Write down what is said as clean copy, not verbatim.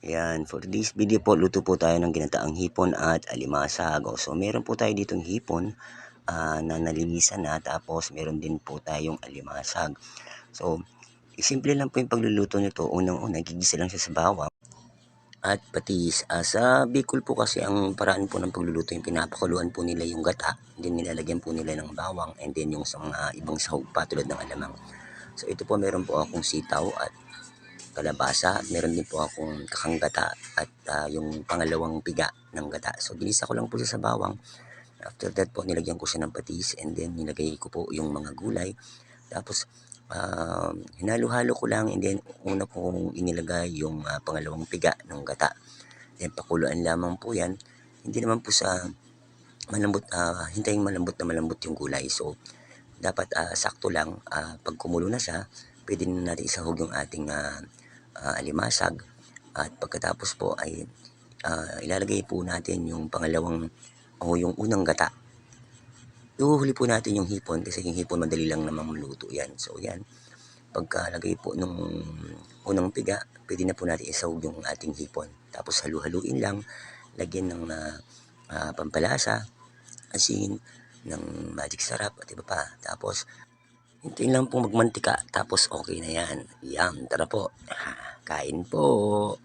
Ayan, for this video po, luto po tayo ng ginataang hipon at alimasag. So, meron po tayo ditong hipon na nalinisan na, tapos meron din po tayong alimasag. So, simple lang po yung pagluluto nito. Unang-una, gigisa lang siya sa bawang at patis. Sa Bicol po kasi ang paraan po ng pagluluto, yung pinapakuluan po nila yung gata, then nilalagyan po nila ng bawang, and then yung sa mga ibang sahog pa tulad ng alamang. So, ito po meron po akong sitaw at kalabasa, meron din po akong kakang gata at yung pangalawang piga ng gata. So, ginisa ko lang po siya sa bawang. After that po, nilagyan ko siya ng patis, and then nilagay ko po yung mga gulay. Tapos, hinalo-halo ko lang, and then una kong inilagay yung pangalawang piga ng gata. Then, pakuluan lamang po yan. Hindi naman po sa malambot, hintayin malambot na malambot yung gulay. So, dapat sakto lang. Pag kumulo na siya, pwede na natin isahog yung ating alimasag, at pagkatapos po ay ilalagay po natin yung pangalawang o yung unang gata. Ihuhuli po natin yung hipon kasi yung hipon madali lang namang maluto yan. So yan, pagkalagay po nung unang piga, pwede na po natin isahog yung ating hipon. Tapos halu-haluin lang, lagyan ng pampalasa, asin, ng magic sarap at iba pa. Tapos hintayin lang po magmantika, tapos okay na yan. Yum, tara po. Kain po.